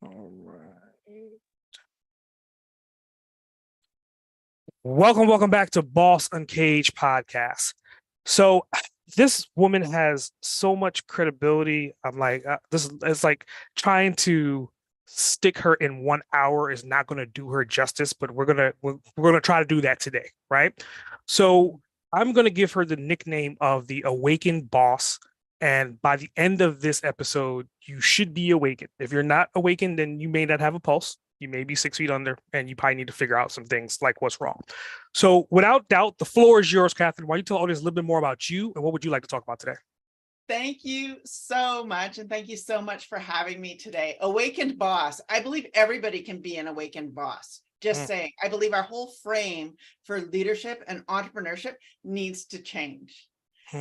All right. Welcome back to Boss Uncaged podcast. So this woman has so much credibility. I'm like, this is it's like trying to stick her in 1 hour is not going to do her justice, but we're gonna try to do that today, right? So I'm gonna give her the nickname of the awakened boss. And by the end of this episode, you should be awakened. If you're not awakened, then you may not have a pulse. You may be 6 feet under, and you probably need to figure out some things like what's wrong. So, without doubt, the floor is yours, Catherine. Why don't you tell the audience a little bit more about you and what would you like to talk about today? Thank you so much. And thank you so much for having me today. Awakened boss. I believe everybody can be an awakened boss. Just saying, I believe our whole frame for leadership and entrepreneurship needs to change.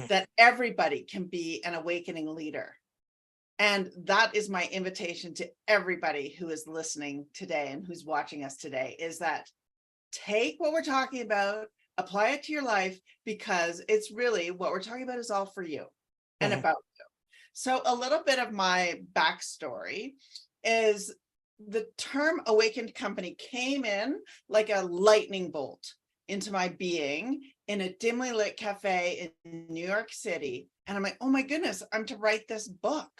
That everybody can be an awakening leader. And that is my invitation to everybody who is listening today and who's watching us today, is that take what we're talking about, apply it to your life, because it's really what we're talking about is all for you and about you. So a little bit of my backstory is the term awakened company came in like a lightning bolt into my being in a dimly lit cafe in New York City. And I'm like, oh my goodness, I'm to write this book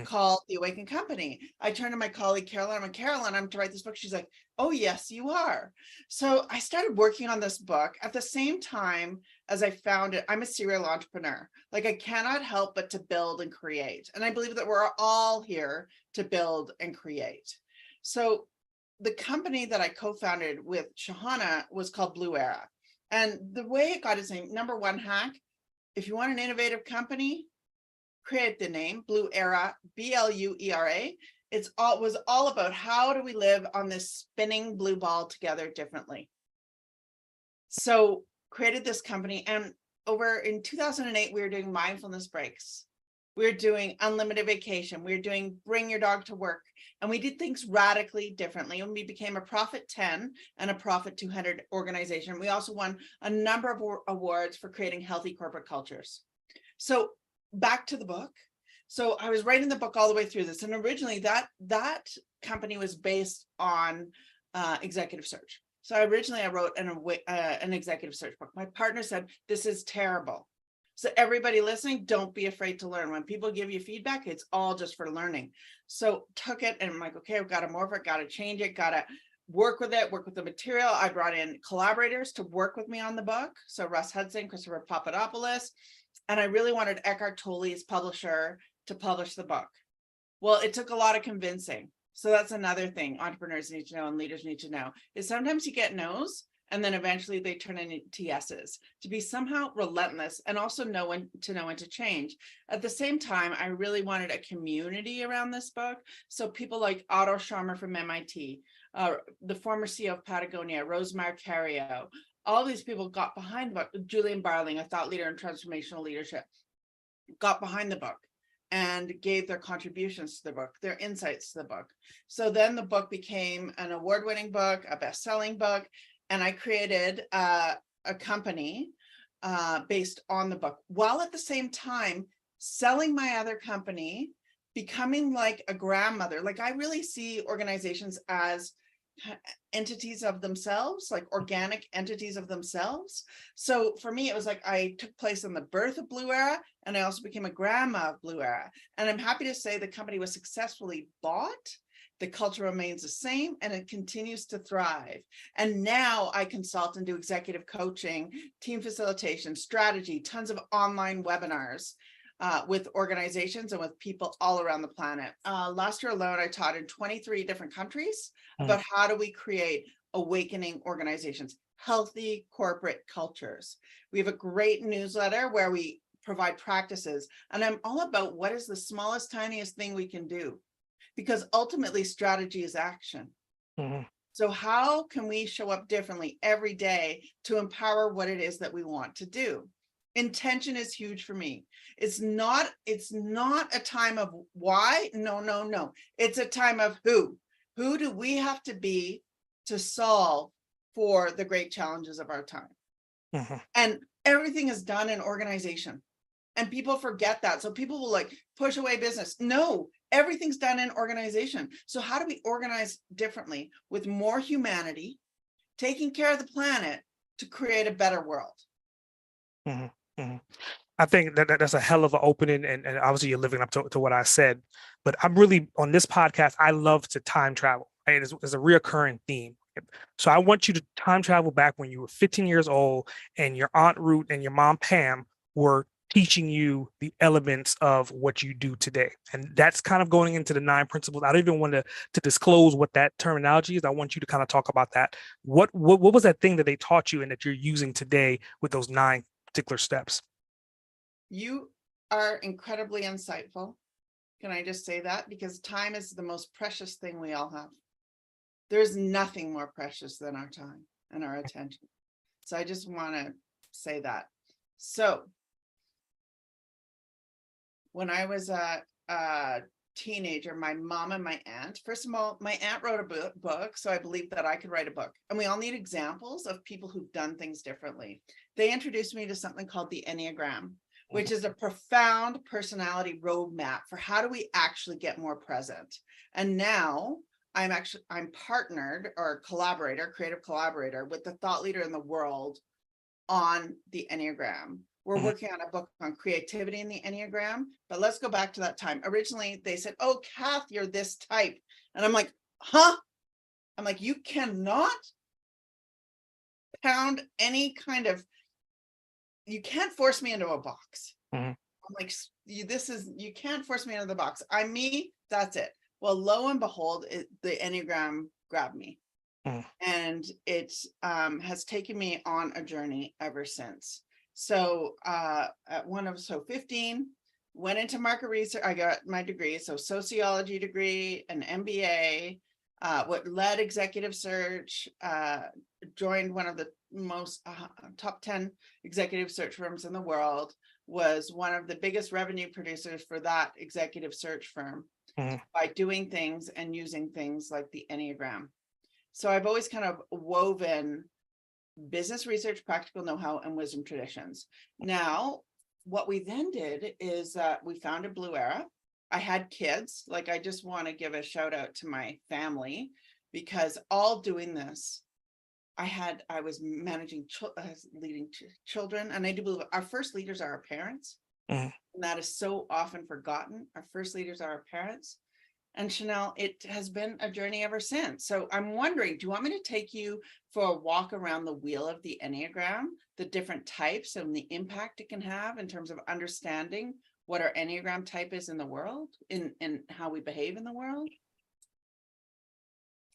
called The Awakened Company. I turned to my colleague, Caroline. I'm like, Caroline, I'm to write this book. She's like, oh, yes, you are. So I started working on this book at the same time as I found it. I'm a serial entrepreneur. Like, I cannot help but to build and create. And I believe that we're all here to build and create. So the company that I co-founded with Shahana was called BluEra. And the way it got its name, number one hack, if you want an innovative company, create the name BluEra, BLUERA. It was all about how do we live on this spinning blue ball together differently. So created this company, and over in 2008, we were doing mindfulness breaks. We were doing unlimited vacation. We were doing bring your dog to work. And we did things radically differently. And we became a Profit 10 and a Profit 200 organization. We also won a number of awards for creating healthy corporate cultures. So back to the book. So I was writing the book all the way through this. And originally that company was based on executive search. So originally I wrote an executive search book. My partner said, this is terrible. So everybody listening, don't be afraid to learn. When people give you feedback, it's all just for learning. So took it and I'm like, okay, I've got to morph it, got to change it, got to work with it, work with the material. I brought in collaborators to work with me on the book. So Russ Hudson, Christopher Papadopoulos, and I really wanted Eckhart Tolle's publisher to publish the book. Well, it took a lot of convincing. So that's another thing entrepreneurs need to know and leaders need to know, is sometimes you get no's and then eventually they turn into yeses. To be somehow relentless and also know when to change. At the same time, I really wanted a community around this book. So people like Otto Scharmer from MIT, the former CEO of Patagonia, Rose Marcario, all these people got behind the book. Julian Barling, a thought leader in transformational leadership, got behind the book and gave their contributions to the book, their insights to the book. So then the book became an award-winning book, a best-selling book, and I created a company based on the book, while at the same time selling my other company, becoming like a grandmother. Like, I really see organizations as entities of themselves, like organic entities of themselves. So for me, it was like I took place in the birth of BluEra, and I also became a grandma of BluEra. And I'm happy to say the company was successfully bought. The culture remains the same and it continues to thrive. And now I consult and do executive coaching, team facilitation, strategy, tons of online webinars with organizations and with people all around the planet. Last year alone, I taught in 23 different countries about how do we create awakening organizations, healthy corporate cultures. We have a great newsletter where we provide practices, and I'm all about what is the smallest, tiniest thing we can do, because ultimately strategy is action. So how can we show up differently every day to empower what it is that we want to do? Intention is huge for me. It's not a time of why. No. It's a time of who. Who do we have to be to solve for the great challenges of our time? And everything is done in organization. And people forget that. So people will like push away business. No, everything's done in organization. So how do we organize differently with more humanity, taking care of the planet to create a better world? Mhm, mhm. I think that's a hell of an opening, and obviously you're living up to what I said. But I'm really on this podcast. I love to time travel. Right? It's a reoccurring theme. So I want you to time travel back when you were 15 years old, and your Aunt Ruth and your mom Pam were teaching you the elements of what you do today. And that's kind of going into the 9 principles. I don't even want to disclose what that terminology is. I want you to kind of talk about that. What was that thing that they taught you and that you're using today with those 9 particular steps? You are incredibly insightful. Can I just say that? Because time is the most precious thing we all have. There's nothing more precious than our time and our attention. So I just want to say that. So when I was a teenager, my mom and my aunt, first of all, my aunt wrote a book, so I believed that I could write a book. And we all need examples of people who've done things differently. They introduced me to something called the Enneagram, which is a profound personality roadmap for how do we actually get more present. And now I'm partnered or creative collaborator with the thought leader in the world on the Enneagram. We're working on a book on creativity in the Enneagram, but let's go back to that time. Originally, they said, oh, Kath, you're this type. And I'm like, huh? I'm like, you cannot pound any kind of, you can't force me into a box. Mhm. I'm like, you can't force me into the box. I'm me, that's it. Well, lo and behold, the Enneagram grabbed me. And it has taken me on a journey ever since. So at 15, went into market research. I got my degree, so sociology degree, an MBA, what led executive search, joined one of the most top 10 executive search firms in the world, was one of the biggest revenue producers for that executive search firm by doing things and using things like the Enneagram. So I've always kind of woven business research, practical know-how, and wisdom traditions. Now, what we then did is we founded BluEra. I had kids. Like, I just want to give a shout out to my family, because all doing this, I was managing, leading children, and I do believe our first leaders are our parents. And that is so often forgotten. Our first leaders are our parents. And Chanel, it has been a journey ever since. So I'm wondering, do you want me to take you for a walk around the wheel of the Enneagram, the different types and the impact it can have in terms of understanding what our Enneagram type is in the world, in how we behave in the world?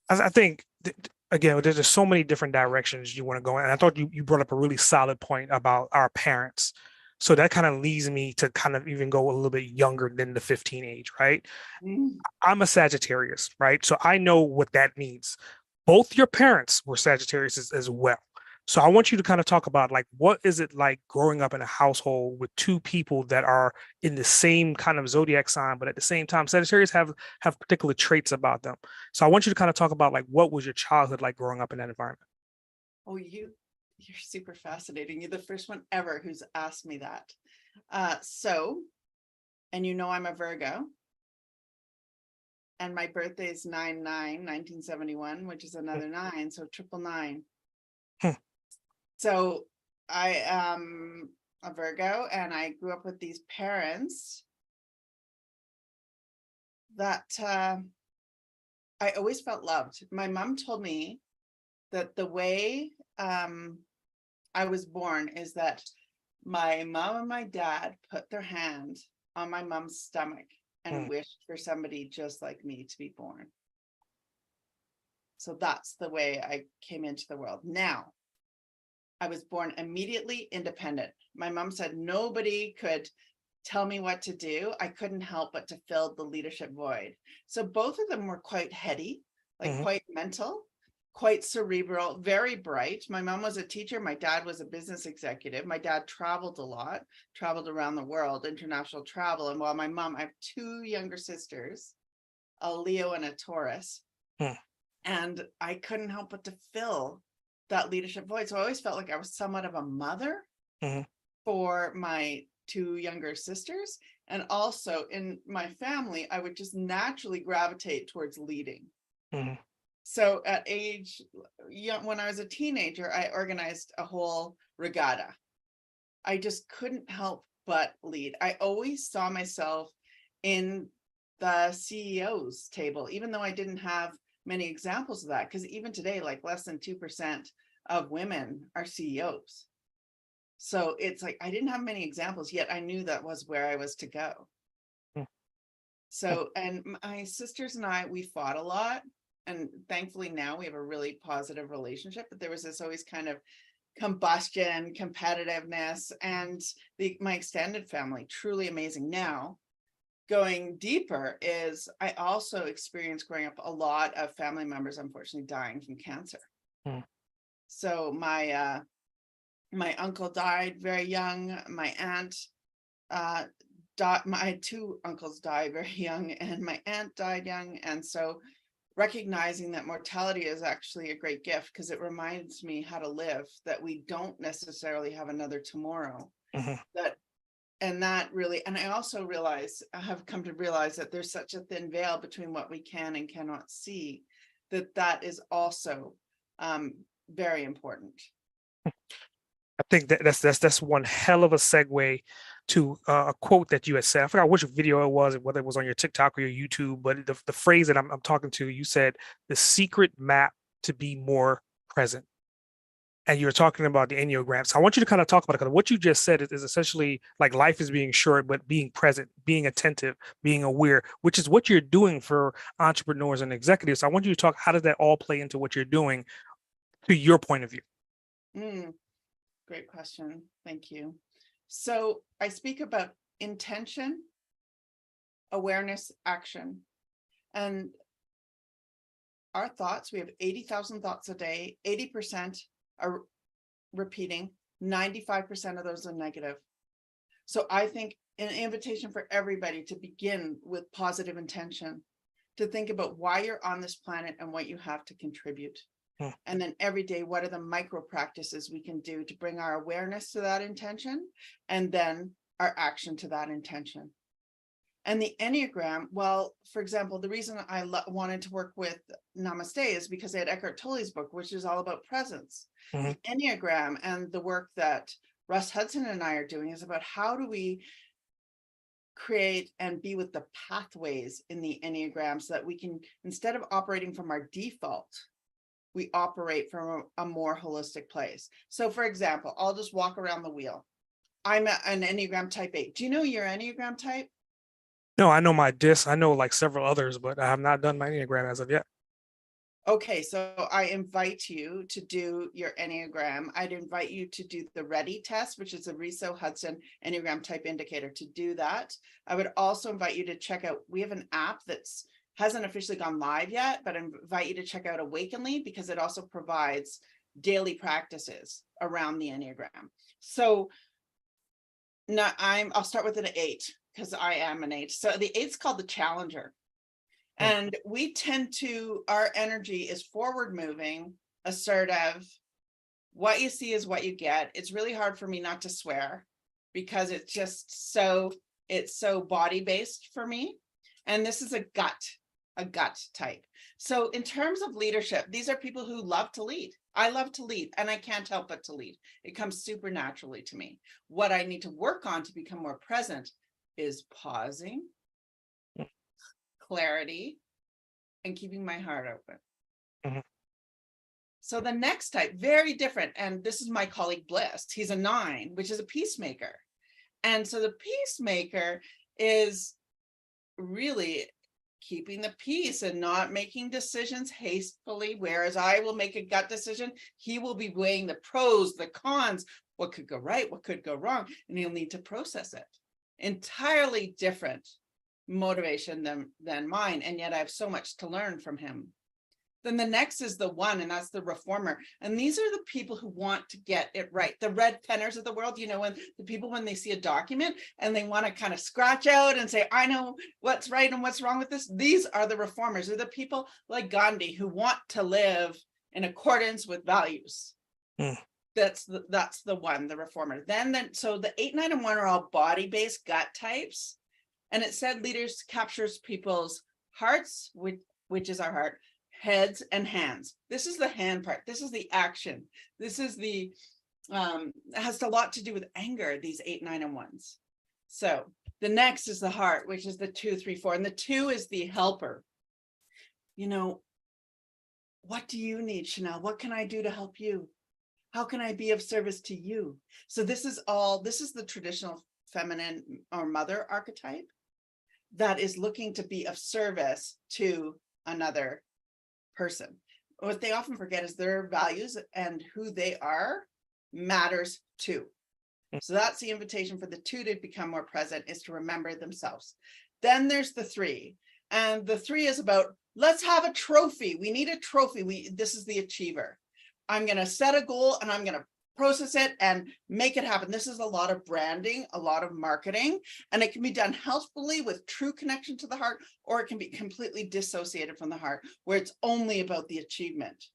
I think again, there's just so many different directions you want to go in. And I thought you brought up a really solid point about our parents. So that kind of leads me to kind of even go a little bit younger than the 15 age, right? I'm a Sagittarius, right? So I know what that means. Both your parents were Sagittarius as well. So I want you to kind of talk about, like, what is it like growing up in a household with two people that are in the same kind of zodiac sign, but at the same time, Sagittarius have particular traits about them. So I want you to kind of talk about, like, what was your childhood like growing up in that environment? Oh, you're super fascinating. You're the first one ever who's asked me that. And I'm a Virgo. And my birthday is 9/9/1971, which is another 9, so 999. So I am a Virgo, and I grew up with these parents that I always felt loved. My mom told me that the way I was born is that my mom and my dad put their hand on my mom's stomach and wished for somebody just like me to be born. So that's the way I came into the world. Now, I was born immediately independent. My mom said nobody could tell me what to do. I couldn't help but to fill the leadership void. So both of them were quite heady, like quite mental, quite cerebral, very bright. My mom was a teacher. My dad was a business executive. My dad traveled a lot, traveled around the world, international travel. And while I have 2 younger sisters, a Leo and a Taurus. And I couldn't help but to fill that leadership void. So I always felt like I was somewhat of a mother for my 2 younger sisters. And also in my family, I would just naturally gravitate towards leading. Mhm. So at age young, when I was a teenager, I organized a whole regatta. I just couldn't help but lead. I always saw myself in the CEO's table, even though I didn't have many examples of that, because even today, like less than 2% of women are CEOs. So it's like I didn't have many examples, yet I knew that was where I was to go. Mm. So, and my sisters and I, we fought a lot. And thankfully now we have a really positive relationship, but there was this always kind of combustion, competitiveness, and my extended family, truly amazing. Now, going deeper is I also experienced growing up a lot of family members, unfortunately, dying from cancer. Mm. So my uncle died very young. My aunt died. My two uncles died very young, and my aunt died young. And so recognizing that mortality is actually a great gift because it reminds me how to live, that we don't necessarily have another tomorrow. Mhm. That really, and I also I have come to realize that there's such a thin veil between what we can and cannot see, that is also very important. I think that's one hell of a segue to a quote that you had said. I forgot which video it was, whether it was on your TikTok or your YouTube, but the phrase that I'm talking to, you said the secret map to be more present. And you're talking about the Enneagram. So I want you to kind of talk about it because what you just said is essentially like life is being short, but being present, being attentive, being aware, which is what you're doing for entrepreneurs and executives. So I want you to talk, how does that all play into what you're doing to your point of view? Great question. Thank you. So I speak about intention, awareness, action. And our thoughts, we have 80,000 thoughts a day, 80% are repeating, 95% of those are negative. So I think an invitation for everybody to begin with positive intention, to think about why you're on this planet and what you have to contribute. Hmm. And then every day, what are the micro practices we can do to bring our awareness to that intention and then our action to that intention? And the Enneagram, well, for example, the reason I wanted to work with Namaste is because I had Eckhart Tolle's book, which is all about presence. Mhm. The Enneagram and the work that Russ Hudson and I are doing is about how do we create and be with the pathways in the Enneagram so that we can, instead of operating from our default, we operate from a more holistic place. So for example, I'll just walk around the wheel. I'm an Enneagram type 8. Do you know your Enneagram type? No, I know my disc. I know like several others, but I have not done my Enneagram as of yet. Okay, so I invite you to do your Enneagram. I'd invite you to do the READY test, which is a Riso Hudson Enneagram type indicator, to do that. I would also invite you to check out, we have an app that's hasn't officially gone live yet, but I invite you to check out Awakenly because it also provides daily practices around the Enneagram. So now I'll start with an 8 because I am an 8. So the 8's called the Challenger. And we tend to, our energy is forward moving, assertive. What you see is what you get. It's really hard for me not to swear because it's just it's so body based for me. And this is a gut type. So in terms of leadership, these are people who love to lead. I love to lead and I can't help but to lead. It comes super naturally to me. What I need to work on to become more present is pausing, clarity, and keeping my heart open. Mhm. So the next type, very different. And this is my colleague Bliss. He's a 9, which is a peacemaker. And so the peacemaker is really keeping the peace and not making decisions hastily, whereas I will make a gut decision. He will be weighing the pros, the cons, what could go right, what could go wrong, and he'll need to process it. Entirely different motivation than mine, and yet I have so much to learn from him. Then the next is the 1, and that's the reformer. And these are the people who want to get it right. The red penners of the world, when the people, when they see a document and they want to kind of scratch out and say, I know what's right and what's wrong with this. These are the reformers. They're the people like Gandhi who want to live in accordance with values. Mm. That's the 1, the reformer. So the 8, 9, and 1 are all body-based gut types. And it said leaders captures people's hearts, which is our heart, heads and hands. This is the hand part. This is the action. This is the, it has a lot to do with anger, these 8, 9, and 1s. So the next is the heart, which is the 2, 3, 4. And the 2 is the helper. You know, what do you need, Chanel? What can I do to help you? How can I be of service to you? So this is the traditional feminine or mother archetype that is looking to be of service to another person. What they often forget is their values and who they are matters too. So that's the invitation for the 2 to become more present, is to remember themselves. Then there's the 3. And the 3 is about, let's have a trophy. We need a trophy. This is the achiever. I'm going to set a goal and I'm going to process it and make it happen. This is a lot of branding, a lot of marketing, and it can be done healthfully with true connection to the heart, or it can be completely dissociated from the heart, where it's only about the achievement.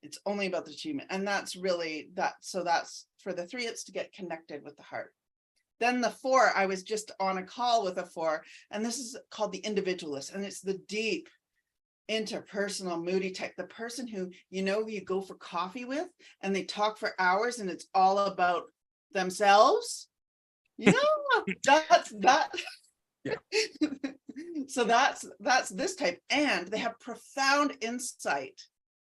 It's only about the achievement. And that's really that. So that's for the 3, it's to get connected with the heart. Then the 4, I was just on a call with a 4, and this is called the individualist, and it's the deep interpersonal moody type, the person who, you go for coffee with and they talk for hours and it's all about themselves. Yeah, that's that. Yeah. So that's this type, and they have profound insight.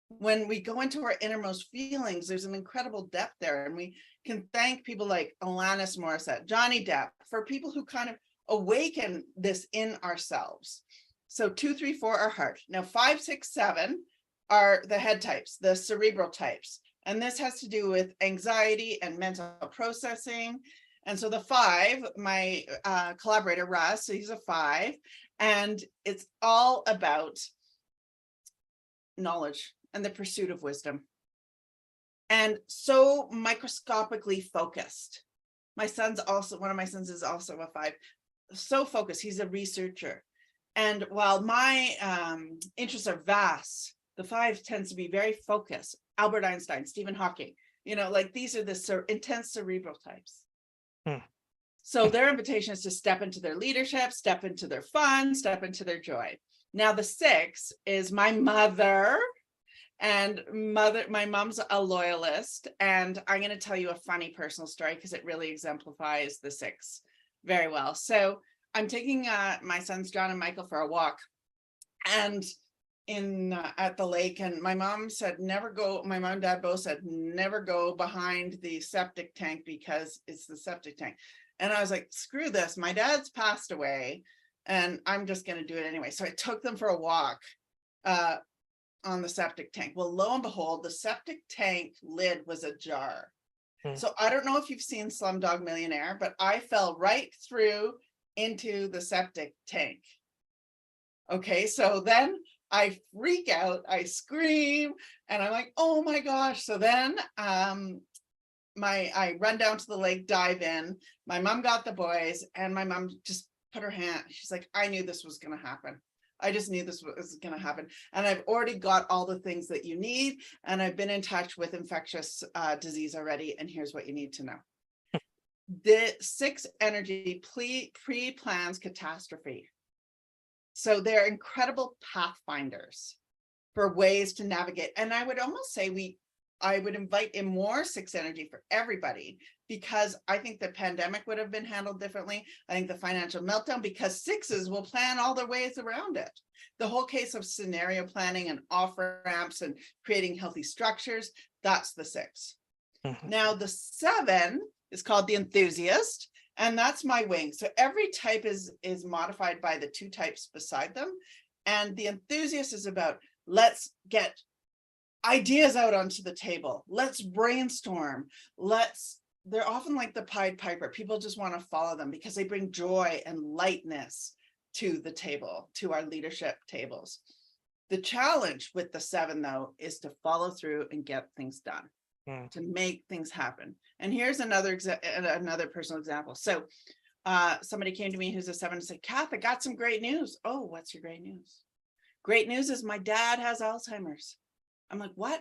When we go into our innermost feelings, there's an incredible depth there, and we can thank people like Alanis Morissette, Johnny Depp, for people who kind of awaken this in ourselves. So 2, 3, 4 are heart. Now 5, 6, 7 are the head types, the cerebral types. And this has to do with anxiety and mental processing. And so the 5, my collaborator, Russ, so he's a 5, and it's all about knowledge and the pursuit of wisdom. And so microscopically focused. One of my sons is also a 5, so focused. He's a researcher. And while my interests are vast, the 5 tends to be very focused. Albert Einstein, Stephen Hawking, these are the intense cerebral types. So their invitation is to step into their leadership, step into their fun, step into their joy. Now the 6 is my mother, and my mom's a loyalist. And I'm going to tell you a funny personal story because it really exemplifies the 6 very well. So I'm taking my sons, John and Michael, for a walk, and at the lake, and my mom said, never go. My mom and dad both said, never go behind the septic tank because it's the septic tank. And I was like, screw this. My dad's passed away and I'm just going to do it anyway. So I took them for a walk on the septic tank. Well, lo and behold, the septic tank lid was ajar. So I don't know if you've seen Slumdog Millionaire, but I fell right through into the septic tank. Okay, so then I freak out, I scream, and I'm like, oh my gosh. So then I run down to the lake, dive in. My mom got the boys, and my mom just put her hand, she's like, I knew this was going to happen. I just knew this was going to happen. And I've already got all the things that you need, and I've been in touch with infectious disease already, and here's what you need to know. The 6 energy pre-plans catastrophe. So they're incredible pathfinders for ways to navigate. And I would almost say I would invite in more 6 energy for everybody, because I think the pandemic would have been handled differently. I think the financial meltdown, because 6s will plan all their ways around it. The whole case of scenario planning and off ramps and creating healthy structures, that's the 6. Now the 7 is called the enthusiast, and that's my wing. So every type is modified by the 2 types beside them. And the enthusiast is about, let's get ideas out onto the table. Let's brainstorm. They're often like the Pied Piper. People just want to follow them because they bring joy and lightness to the table, to our leadership tables. The challenge with the 7, though, is to follow through and get things done, to make things happen. And here's another personal example. So somebody came to me who's a 7 and said, Kath, I got some great news. Oh, what's your great news? Great news is my dad has Alzheimer's. I'm like, what?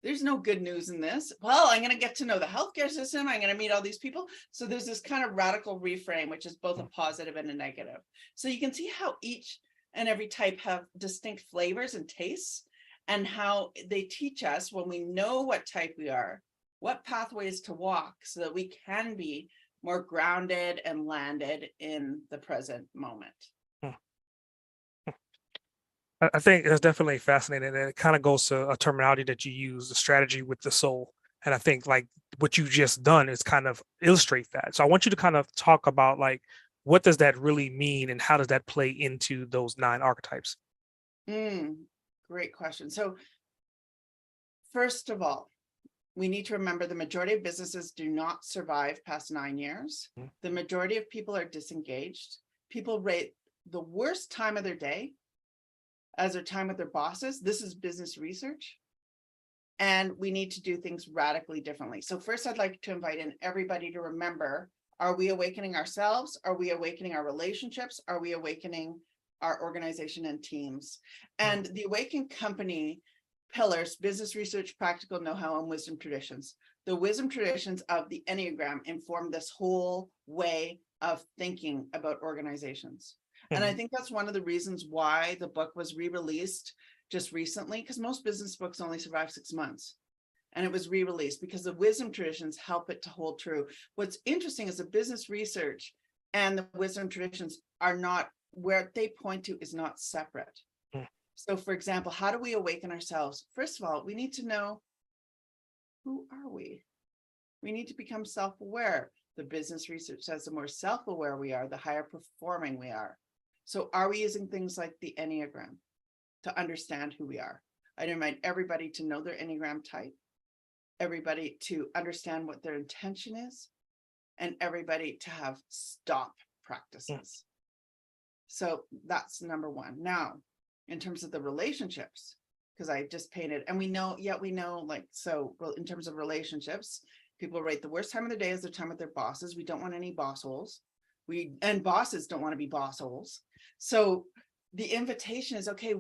there's no good news in this. Well, I'm going to get to know the healthcare system. I'm going to meet all these people. So there's this kind of radical reframe, which is both a positive and a negative. So you can see how each and every type have distinct flavors and tastes, and how they teach us, when we know what type we are, what pathways to walk so that we can be more grounded and landed in the present moment. I think it's definitely fascinating, and it kind of goes to a terminology that you use, the strategy with the soul. And I think like what you just done is kind of illustrate that. So I want you to kind of talk about like what does that really mean, and how does that play into those 9 archetypes? Great question. So first of all, we need to remember the majority of businesses do not survive past 9 years. The majority of people are disengaged. People rate the worst time of their day as their time with their bosses. This is business research. And we need to do things radically differently. So first, I'd like to invite in everybody to remember, are we awakening ourselves? Are we awakening our relationships? Are we awakening our organization and teams? And the Awakened Company pillars: business research, practical know-how, and wisdom traditions. The wisdom traditions of the Enneagram inform this whole way of thinking about organizations. And I think that's one of the reasons why the book was re-released just recently, because most business books only survive 6 months. And it was re-released because the wisdom traditions help it to hold true. What's interesting is the business research and the wisdom traditions are not, where they point to is not separate. So for example, how do we awaken ourselves? First of all, we need to know, who are we? We need to become self-aware. The business research says the more self-aware we are, the higher performing we are. So are we using things like the Enneagram to understand who we are? I'd invite everybody to know their Enneagram type, everybody to understand what their intention is, and everybody to have stop practices. So that's number one. Now, in terms of the relationships, because I just painted, and we know, like, so well, in terms of relationships, people rate the worst time of the day as their time with their bosses. We don't want any boss holes. And bosses don't want to be boss holes. So the invitation is, okay,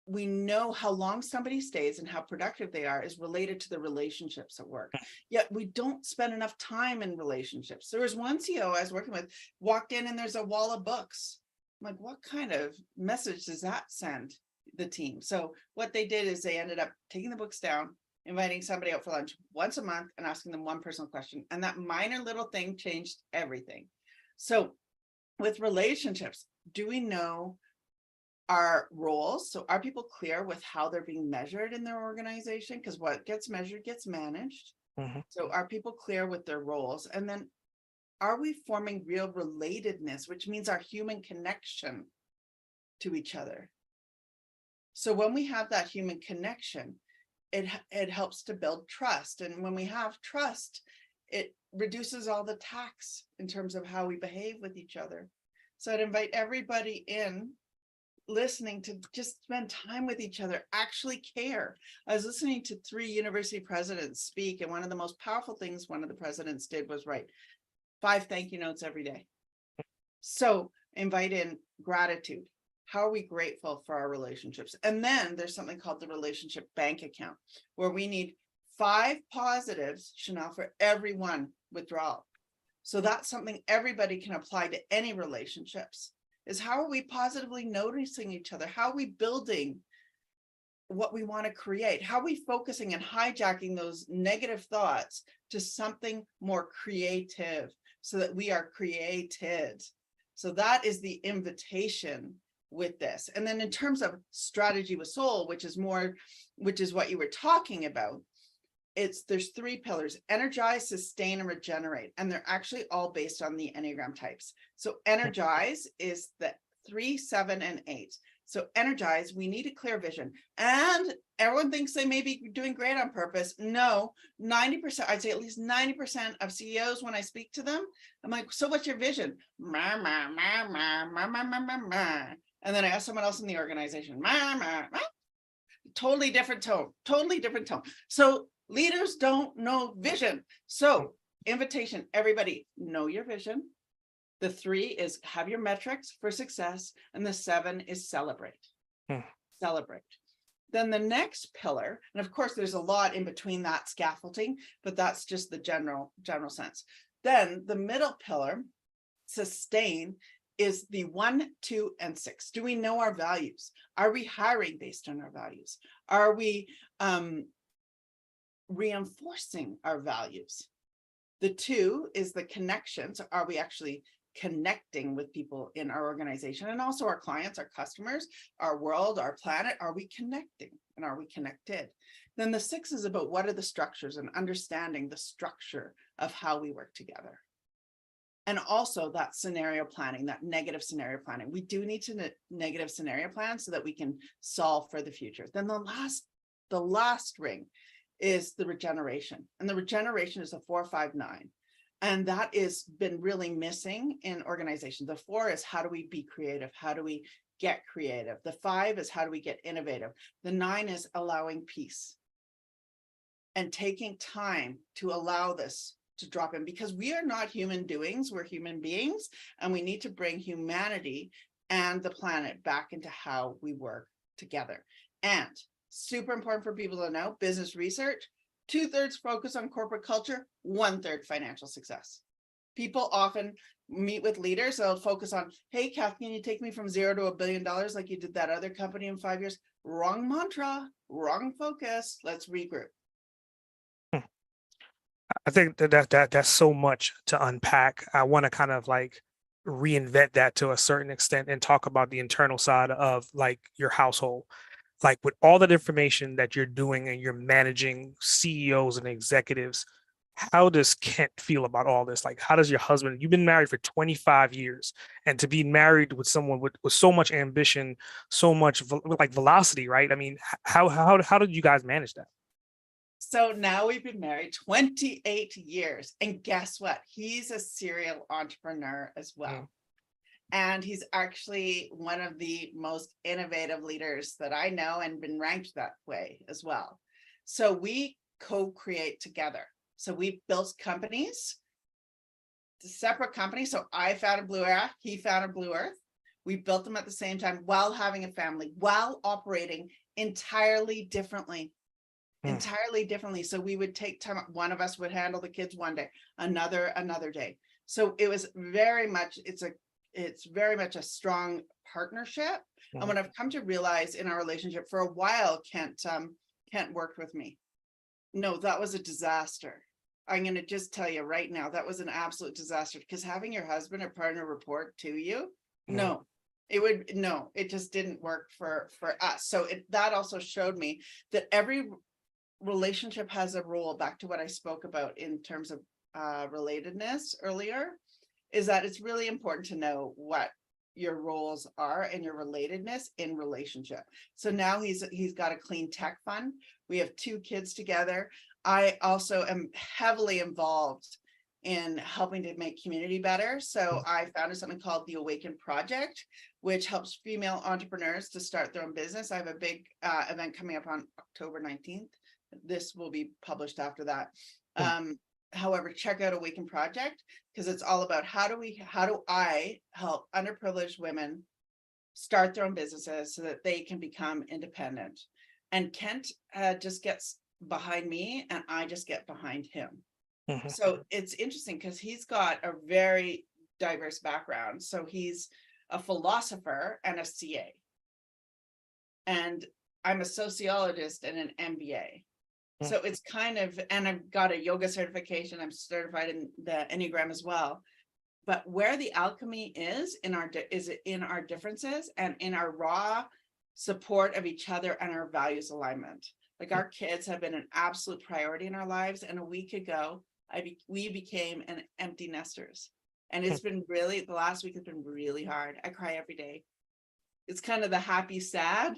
we know how long somebody stays and how productive they are is related to the relationships at work. Yet we don't spend enough time in relationships. There was one CEO I was working with, walked in and there's a wall of books. I'm like, what kind of message does that send the team? So what they did is they ended up taking the books down, inviting somebody out for lunch once a month and asking them one personal question. And that minor little thing changed everything. So with relationships, do we know our roles? So are people clear with how they're being measured in their organization? Because what gets measured gets managed. So are people clear with their roles? And then are we forming real relatedness, which means our human connection to each other? So when we have that human connection, it helps to build trust. And when we have trust, it reduces all the tax in terms of how we behave with each other. So I'd invite everybody in listening to just spend time with each other, actually care. I was listening to 3 university presidents speak, and one of the most powerful things one of the presidents did was write 5 thank you notes every day. So invite in gratitude. How are we grateful for our relationships? And then there's something called the relationship bank account, where we need 5 positives, Chanel, for every one withdrawal. So that's something everybody can apply to any relationships, is how are we positively noticing each other? How are we building what we want to create? How are we focusing and hijacking those negative thoughts to something more creative so that we are created? So that is the invitation with this. And then in terms of strategy with soul, which is what you were talking about, there's 3 pillars: energize, sustain, and regenerate. And they're actually all based on the Enneagram types. So energize is the 3, 7, and 8. So energize, we need a clear vision. And everyone thinks they may be doing great on purpose. No, 90%, I'd say at least 90% of CEOs, when I speak to them, I'm like, so what's your vision? And then I ask someone else in the organization, totally different tone. So leaders don't know vision. So invitation, everybody, know your vision. The 3 is have your metrics for success. And the 7 is celebrate. Celebrate. Then the next pillar, and of course there's a lot in between that scaffolding, but that's just the general sense. Then the middle pillar, sustain, is the 1, 2, and 6. Do we know our values? Are we hiring based on our values? Are we reinforcing our values? The 2 is the connections. Are we actually connecting with people in our organization and also our clients, our customers, our world, our planet? Are we connecting and are we connected? Then the 6 is about what are the structures and understanding the structure of how we work together. And also that scenario planning, that negative scenario planning. We do need to negative scenario plan so that we can solve for the future. Then the last ring is the regeneration. And the regeneration is a 4, 5, 9. And that has been really missing in organizations. The 4 is how do we be creative? How do we get creative? The 5 is how do we get innovative? The 9 is allowing peace and taking time to allow this to drop in, because we are not human doings, we're human beings, and we need to bring humanity and the planet back into how we work together. And super important for people to know, business research, 2/3 focus on corporate culture, 1/3 financial success. People often meet with leaders, they'll focus on, hey, Kath, can you take me from 0 to $1 billion like you did that other company in 5 years? Wrong mantra, wrong focus, let's regroup. I think that's so much to unpack. I want to kind of like reinvent that to a certain extent and talk about the internal side of like your household. Like with all that information that you're doing and you're managing CEOs and executives, how does Kent feel about all this? Like, how does your husband, you've been married for 25 years, and to be married with someone with so much ambition, so much like velocity, right? I mean, how did you guys manage that? So now we've been married 28 years. And guess what? He's a serial entrepreneur as well. And he's actually one of the most innovative leaders that I know and been ranked that way as well. So we co-create together. So we built companies, separate companies. So I founded BluEra, he founded Blue Earth. We built them at the same time while having a family, while operating entirely differently. So we would take time, one of us would handle the kids one day, another day. So it was very much, it's very much a strong partnership. And what I've come to realize in our relationship, for a while, Kent worked with me. No, that was a disaster. I'm going to just tell you right now, that was an absolute disaster, because having your husband or partner report to you, it just didn't work for us. So that also showed me that every relationship has a role, back to what I spoke about in terms of relatedness earlier, is that it's really important to know what your roles are and your relatedness in relationship. So now he's got a clean tech fund. We have 2 kids together. I also am heavily involved in helping to make community better. So I founded something called the Awaken Project, which helps female entrepreneurs to start their own business. I have a big event coming up on October 19th. This will be published after that. However, check out Awaken Project, because it's all about how do I help underprivileged women start their own businesses so that they can become independent. And Kent just gets behind me and I just get behind him. So it's interesting because he's got a very diverse background. So he's a philosopher and a CA. And I'm a sociologist and an MBA. So it's kind of, and I've got a yoga certification. I'm certified in the Enneagram as well. But where the alchemy is in our differences and in our raw support of each other and our values alignment. Like our kids have been an absolute priority in our lives. And a week ago, we became an empty nesters. And it's been really, the last week has been really hard. I cry every day. It's kind of the happy sad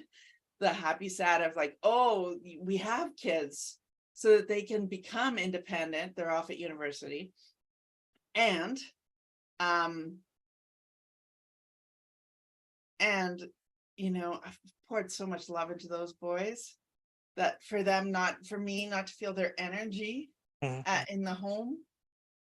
of like, oh, we have kids so that they can become independent. They're off at university. And you know, I've poured so much love into those boys that for me not to feel their energy in the home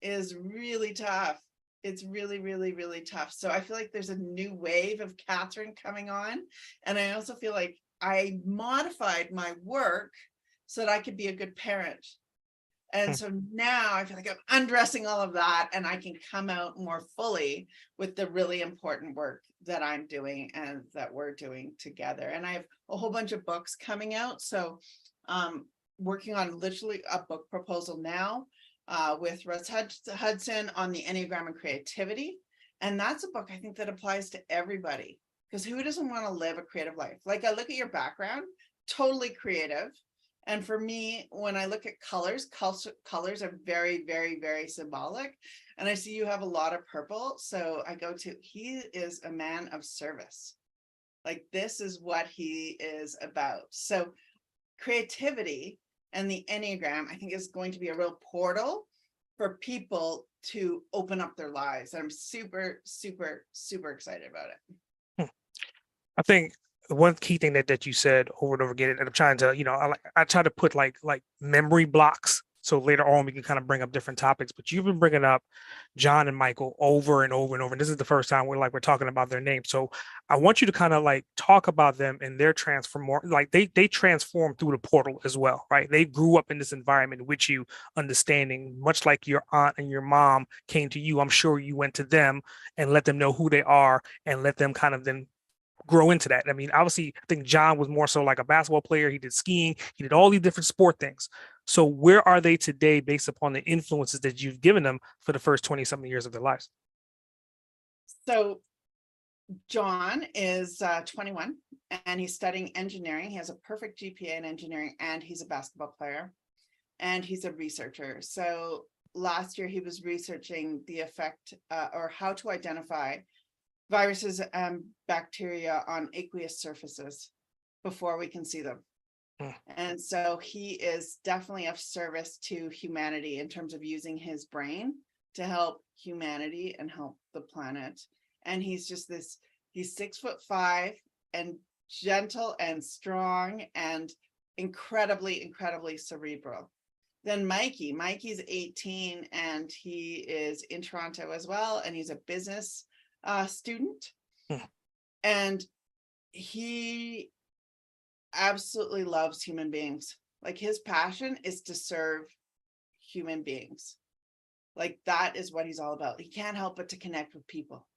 is really tough. It's really, really, really tough. So I feel like there's a new wave of Catherine coming on. And I also feel like I modified my work so that I could be a good parent. And so now I feel like I'm undressing all of that, and I can come out more fully with the really important work that I'm doing and that we're doing together. And I have a whole bunch of books coming out. So working on literally a book proposal now with Russ Hudson on the Enneagram and creativity. And that's a book I think that applies to everybody, because who doesn't want to live a creative life? Like, I look at your background, totally creative. And for me, when I look at colors are very, very, very symbolic. And I see you have a lot of purple. So I go to, he is a man of service. Like, this is what he is about. So creativity and the Enneagram, I think, is going to be a real portal for people to open up their lives. I'm super, super, super excited about it. I think one key thing that you said over and over again, and I'm trying to, I try to put like memory blocks, so later on we can kind of bring up different topics. But you've been bringing up John and Michael over and over and over, and this is the first time we're talking about their names. So I want you to kind of like talk about them and their they transform through the portal as well, right? They grew up in this environment with you, understanding, much like your aunt and your mom came to you. I'm sure you went to them and let them know who they are and let them kind of then grow into that. I mean, obviously, I think John was more so like a basketball player. He did skiing. He did all these different sport things. So where are they today based upon the influences that you've given them for the first 20-something years of their lives? So John is 21 and he's studying engineering. He has a perfect GPA in engineering, and he's a basketball player and he's a researcher. So last year he was researching the effect or how to identify viruses and bacteria on aqueous surfaces before we can see them. And so he is definitely of service to humanity in terms of using his brain to help humanity and help the planet. And he's just he's 6'5" and gentle and strong and incredibly, incredibly cerebral. Then Mikey's 18 and he is in Toronto as well. And he's a business student, and he absolutely loves human beings. Like, his passion is to serve human beings. Like, that is what he's all about. He can't help but to connect with people.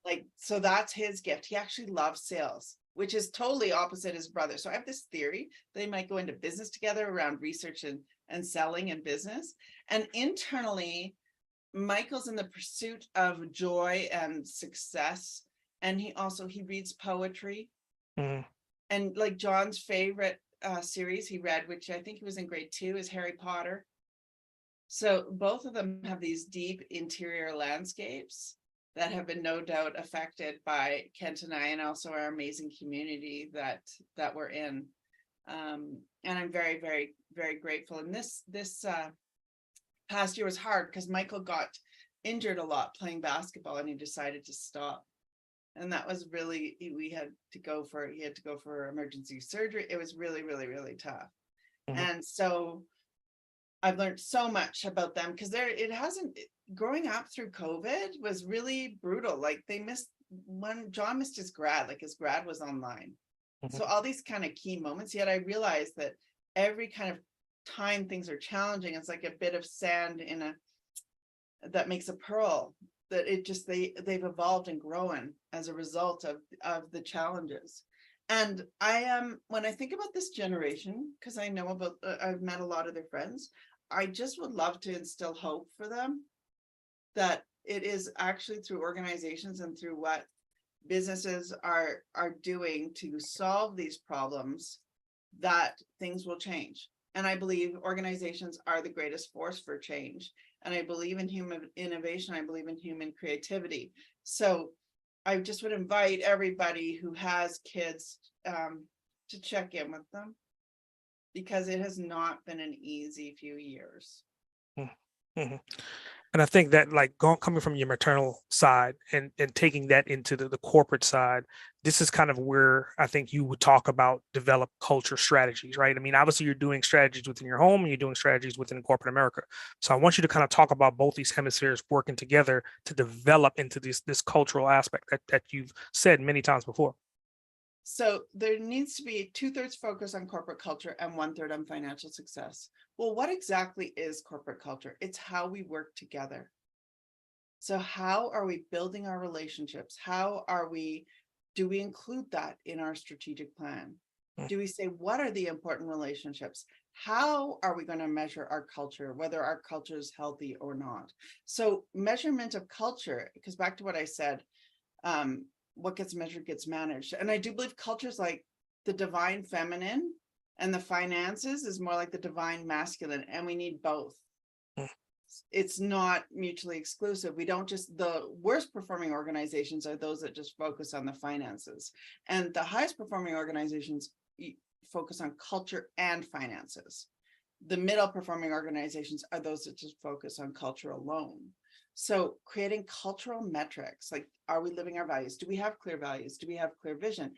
Like, so that's his gift. He actually loves sales, which is totally opposite his brother. So I have this theory they might go into business together around research and selling and business. And internally, Michael's in the pursuit of joy and success. And he reads poetry. And like, John's favorite series he read, which I think he was in grade 2, is Harry Potter. So both of them have these deep interior landscapes that have been no doubt affected by Kent and I, and also our amazing community that we're in. And I'm very, very, very grateful. And this past year was hard because Michael got injured a lot playing basketball, and he decided to stop. And that was really, he had to go for emergency surgery. It was really, really, really tough. And so I've learned so much about them, because growing up through COVID was really brutal. Like, John missed his grad, like his grad was online. So all these kind of key moments, yet I realized that every kind of time things are challenging, it's like a bit of sand that makes a pearl, that they've evolved and grown as a result of the challenges. And when I think about this generation, because I know I've met a lot of their friends, I just would love to instill hope for them, that it is actually through organizations and through what businesses are doing to solve these problems that things will change. And I believe organizations are the greatest force for change. And I believe in human innovation. I believe in human creativity. So I just would invite everybody who has kids to check in with them, because it has not been an easy few years. And I think that, like, coming from your maternal side and taking that into the corporate side, this is kind of where I think you would talk about develop culture strategies, right? I mean, obviously you're doing strategies within your home and you're doing strategies within corporate America. So I want you to kind of talk about both these hemispheres working together to develop into this cultural aspect that you've said many times before. So there needs to be 2/3 focus on corporate culture and 1/3 on financial success. Well, what exactly is corporate culture? It's how we work together. So how are we building our relationships? Do we include that in our strategic plan? Mm. Do we say, what are the important relationships? How are we going to measure our culture, whether our culture is healthy or not? So measurement of culture, because back to what I said, what gets measured gets managed. And I do believe culture is like the divine feminine, and the finances is more like the divine masculine, and we need both. Mm. It's not mutually exclusive. We don't just, the worst performing organizations are those that just focus on the finances. And the highest performing organizations focus on culture and finances. The middle performing organizations are those that just focus on culture alone. So creating cultural metrics, like, are we living our values? Do we have clear values? Do we have clear vision?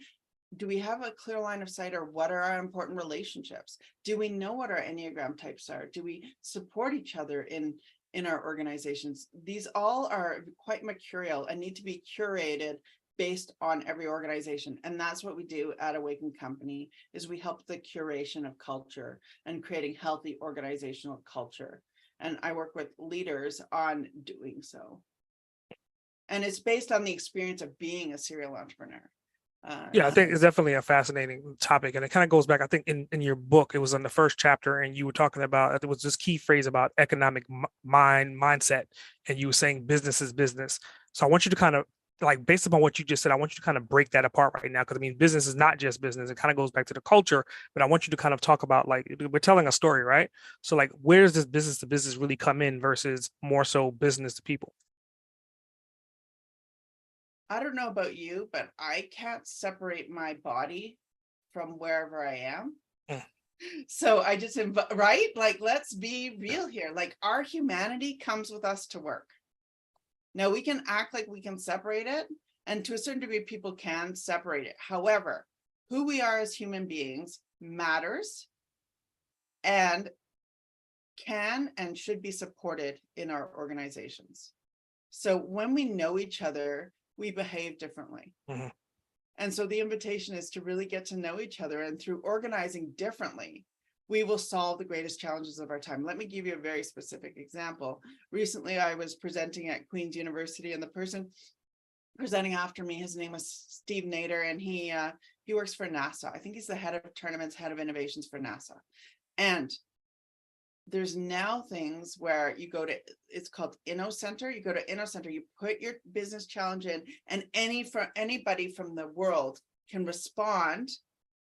Do we have a clear line of sight, or what are our important relationships? Do we know what our Enneagram types are? Do we support each other in our organizations? These all are quite mercurial and need to be curated based on every organization. And that's what we do at Awakened Company, is we help the curation of culture and creating healthy organizational culture. And I work with leaders on doing so. And it's based on the experience of being a serial entrepreneur. Yeah, I think it's definitely a fascinating topic. And it kind of goes back, I think in your book, it was in the first chapter, and you were talking about, it was this key phrase about economic mindset. And you were saying business is business. So I want you to kind of, like, based upon what you just said, I want you to kind of break that apart right now. Because I mean, business is not just business. It kind of goes back to the culture, but I want you to kind of talk about, like, we're telling a story, right? So like, where does this business to business really come in versus more so business to people? I don't know about you, but I can't separate my body from wherever I am. Mm. So I just right? Like, let's be real here. Like, our humanity comes with us to work. Now, we can act like we can separate it, and to a certain degree, people can separate it. However, who we are as human beings matters and can and should be supported in our organizations. So when we know each other, we behave differently. Mhm. And so the invitation is to really get to know each other, and through organizing differently, we will solve the greatest challenges of our time. Let me give you a very specific example. Recently, I was presenting at Queen's University, and the person presenting after me, his name was Steve Nader, and he works for NASA. I think he's the head of tournaments, head of innovations for NASA. And there's now things where you go to, it's called InnoCenter. You go to InnoCenter, you put your business challenge in, and anybody from the world can respond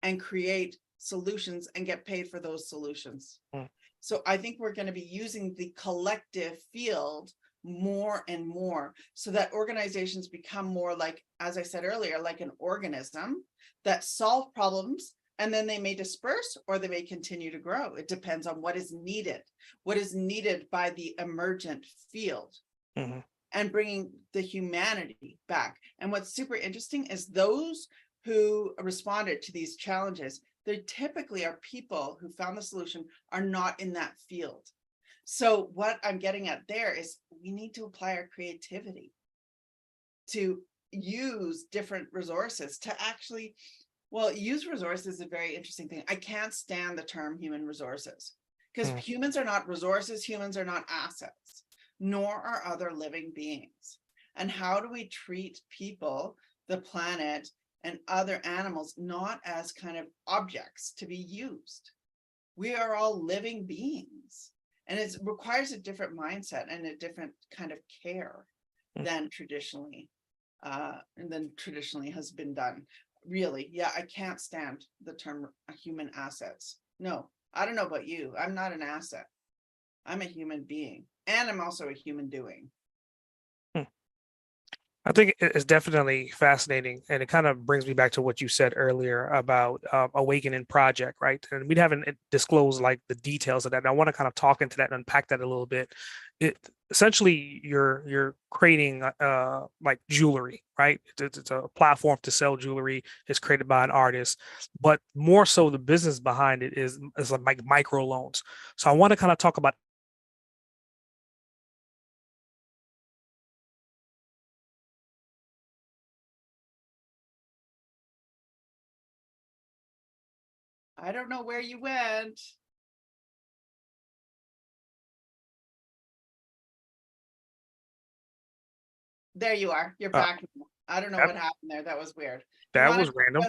and create solutions and get paid for those solutions. Mm. So I think we're going to be using the collective field more and more, so that organizations become more like, as I said earlier, like an organism that solve problems, and then they may disperse or they may continue to grow. It depends on what is needed by the emergent field. Mhm. And bringing the humanity back. And what's super interesting is those who responded to these challenges, they typically are people who found the solution are not in that field. So what I'm getting at there is, we need to apply our creativity to use different resources to actually, well, use resources is a very interesting thing. I can't stand the term human resources, because humans are not resources, humans are not assets, nor are other living beings. And how do we treat people, the planet, and other animals not as kind of objects to be used? We are all living beings, and it requires a different mindset and a different kind of care than traditionally has been done. Really, yeah, I can't stand the term human assets. No, I don't know about you. I'm not an asset. I'm a human being, and I'm also a human doing. I think it's definitely fascinating, and it kind of brings me back to what you said earlier about Awakening Project, right? And we haven't disclosed like the details of that. And I want to kind of talk into that and unpack that a little bit. It essentially, you're creating like jewelry, right? It's a platform to sell jewelry. It's created by an artist, but more so the business behind it is like micro loans. So I want to kind of talk about I don't know where you went. There you are. You're Uh, back. I don't know that, what happened there. That was weird. You that want was random.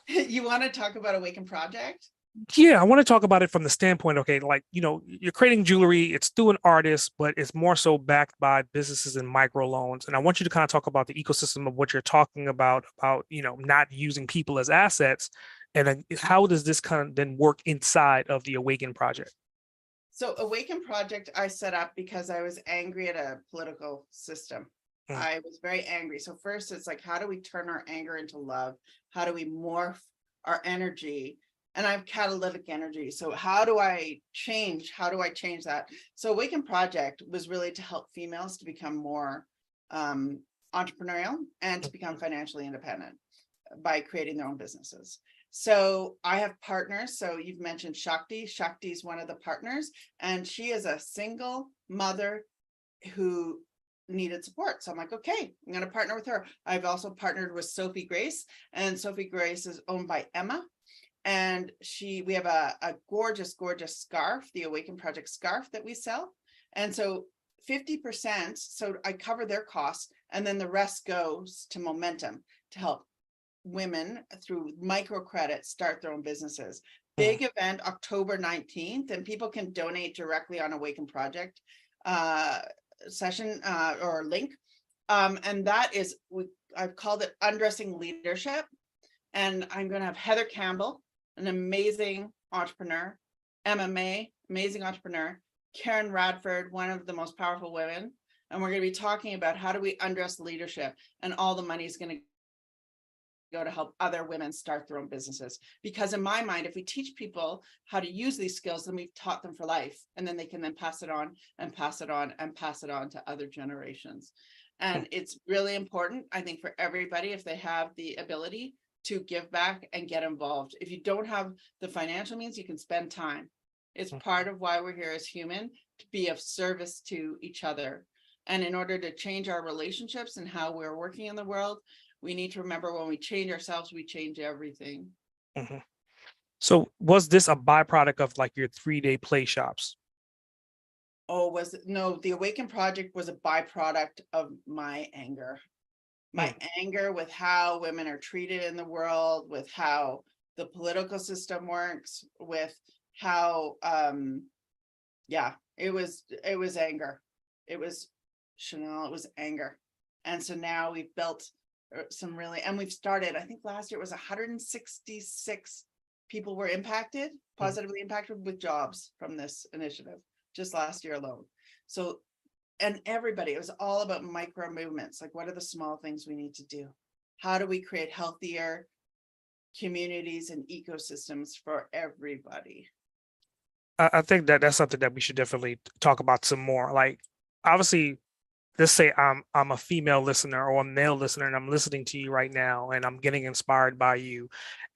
to you want to talk about Awaken Project? Yeah, I want to talk about it from the standpoint, okay, like, you're creating jewelry, it's through an artist, but it's more so backed by businesses and microloans. And I want you to kind of talk about the ecosystem of what you're talking about, not using people as assets. And then how does this kind of then work inside of the Awaken project? So Awaken Project I set up because I was angry at a political system. Mm, I was very angry. So first it's like, how do we turn our anger into love? How do we morph our energy? And I have catalytic energy. So how do I change? How do I change that? So Awaken Project was really to help females to become more entrepreneurial and to become financially independent by creating their own businesses. So I have partners. So you've mentioned Shakti. Shakti is one of the partners, and she is a single mother who needed support. So I'm like, okay, I'm going to partner with her. I've also partnered with Sophie Grace, and Sophie Grace is owned by Emma. And we have a gorgeous, gorgeous scarf, the Awaken Project scarf that we sell. And so 50%, so I cover their costs, and then the rest goes to Momentum to help women through microcredit start their own businesses. mm, Big event October 19th, and people can donate directly on Awaken Project session or link. And that is, I've called it Undressing Leadership. And I'm going to have Heather Campbell, an amazing entrepreneur, MMA, amazing entrepreneur, Karen Radford, one of the most powerful women. And we're going to be talking about how do we undress leadership, and all the money is going to go to help other women start their own businesses. Because in my mind, if we teach people how to use these skills, then we've taught them for life, and then they can then pass it on and pass it on and pass it on to other generations. And it's really important, I think, for everybody, if they have the ability to give back and get involved. If you don't have the financial means, you can spend time. It's part of why we're here as human, to be of service to each other. And in order to change our relationships and how we're working in the world, we need to remember when we change ourselves, we change everything. mhm. So was this a byproduct of like your 3-day play shops? Oh, no, the Awaken Project was a byproduct of my anger. My Mm, anger with how women are treated in the world, with how the political system works, with how yeah, it was anger. It was Chanel, it was anger. And so now we've built some really, and we've started, I think last year it was 166 people were impacted, positively impacted with jobs from this initiative, just last year alone. So, and everybody, it was all about micro movements. Like, what are the small things we need to do? How do we create healthier communities and ecosystems for everybody? I think that that's something that we should definitely talk about some more. Like, obviously, let's say I'm a female listener or a male listener, and I'm listening to you right now, and I'm getting inspired by you,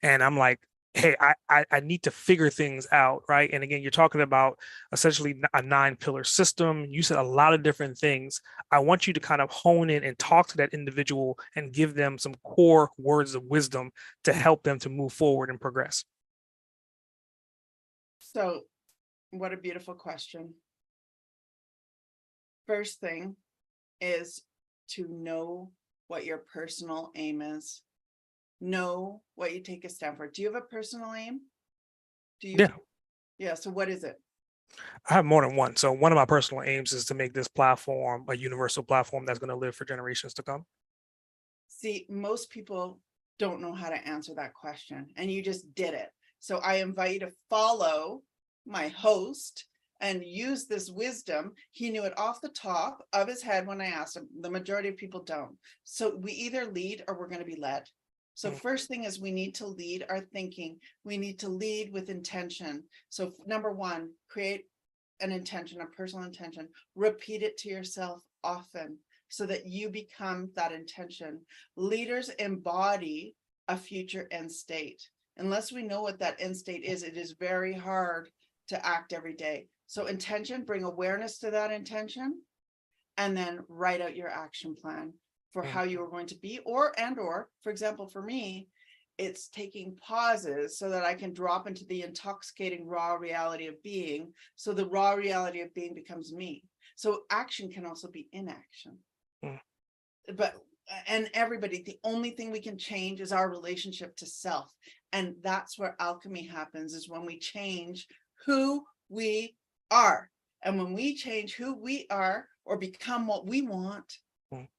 and I'm like, hey, I need to figure things out, right? And again, you're talking about essentially a 9-pillar system. You said a lot of different things. I want you to kind of hone in and talk to that individual and give them some core words of wisdom to help them to move forward and progress. So, what a beautiful question. First thing is to know what your personal aim is. Know what you take a stand for. Do you have a personal aim? Do you? Yeah, Yeah. So what is it? I have more than one. So one of my personal aims is to make this platform a universal platform that's going to live for generations to come. See, most people don't know how to answer that question, and you just did it. So I invite you to follow my host and use this wisdom. He knew it off the top of his head when I asked him. The majority of people don't. So we either lead or we're going to be led. So Mm, first thing is we need to lead our thinking. We need to lead with intention. So number one, create an intention, a personal intention. Repeat it to yourself often so that you become that intention. Leaders embody a future end state. Unless we know what that end state is, it is very hard to act every day. So intention, bring awareness to that intention, and then write out your action plan for mm, how you are going to be, or for example, for me, it's taking pauses so that I can drop into the intoxicating raw reality of being. So the raw reality of being becomes me. So action can also be inaction. Mm. But, and everybody, the only thing we can change is our relationship to self. And that's where alchemy happens, is when we change who we are. And when we change who we are or become what we want,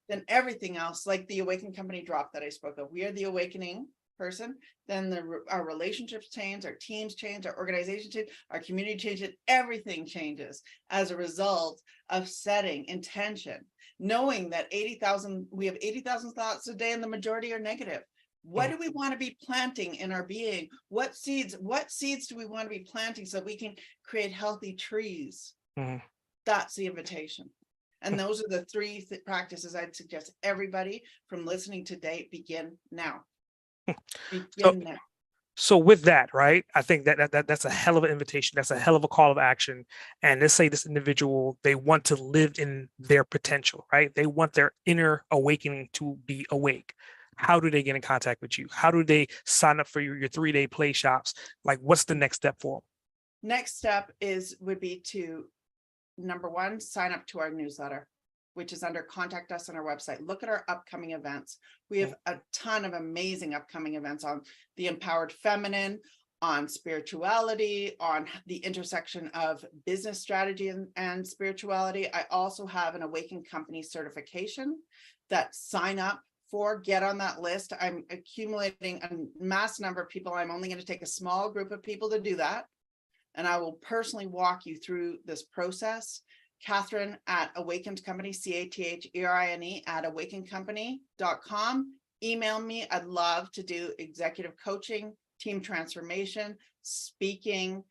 then everything else, like the Awakened Company drop that I spoke of, we are the awakening person, then our relationships change, our teams change, our organization change, our community changes, everything changes as a result of setting intention, knowing that we have 80,000 thoughts a day and the majority are negative. What do we want to be planting in our being? What seeds do we want to be planting so we can create healthy trees? That's the invitation. And those are the three practices I'd suggest everybody from listening to date begin now. Begin now. So with that, right, I think that's a hell of an invitation. That's a hell of a call of action. And let's say this individual, they want to live in their potential, right? They want their inner awakening to be awake. How do they get in contact with you? How do they sign up for your 3-day play shops? Like, what's the next step for them? Next step would be to, number one, sign up to our newsletter, which is under contact us on our website. Look at our upcoming events. We have a ton of amazing upcoming events on the empowered feminine, on spirituality, on the intersection of business strategy and spirituality. I also have an Awakened Company certification that sign up for, get on that list. I'm accumulating a mass number of people. I'm only going to take a small group of people to do that. And I will personally walk you through this process. Catherine at Awakened Company, CATHERINE at awakenedcompany.com. Email me. I'd love to do executive coaching, team transformation, speaking.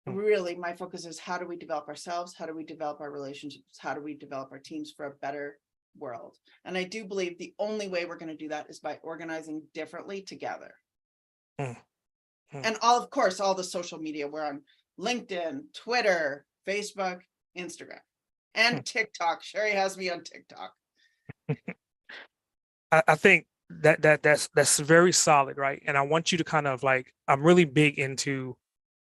Really, my focus is how do we develop ourselves? How do we develop our relationships? How do we develop our teams for a better world? And I do believe the only way we're going to do that is by organizing differently together. And of course, all the social media. We're on LinkedIn, Twitter, Facebook, Instagram, and TikTok. Sherry has me on TikTok. I think that's very solid, right? And I want you to kind of like, I'm really big into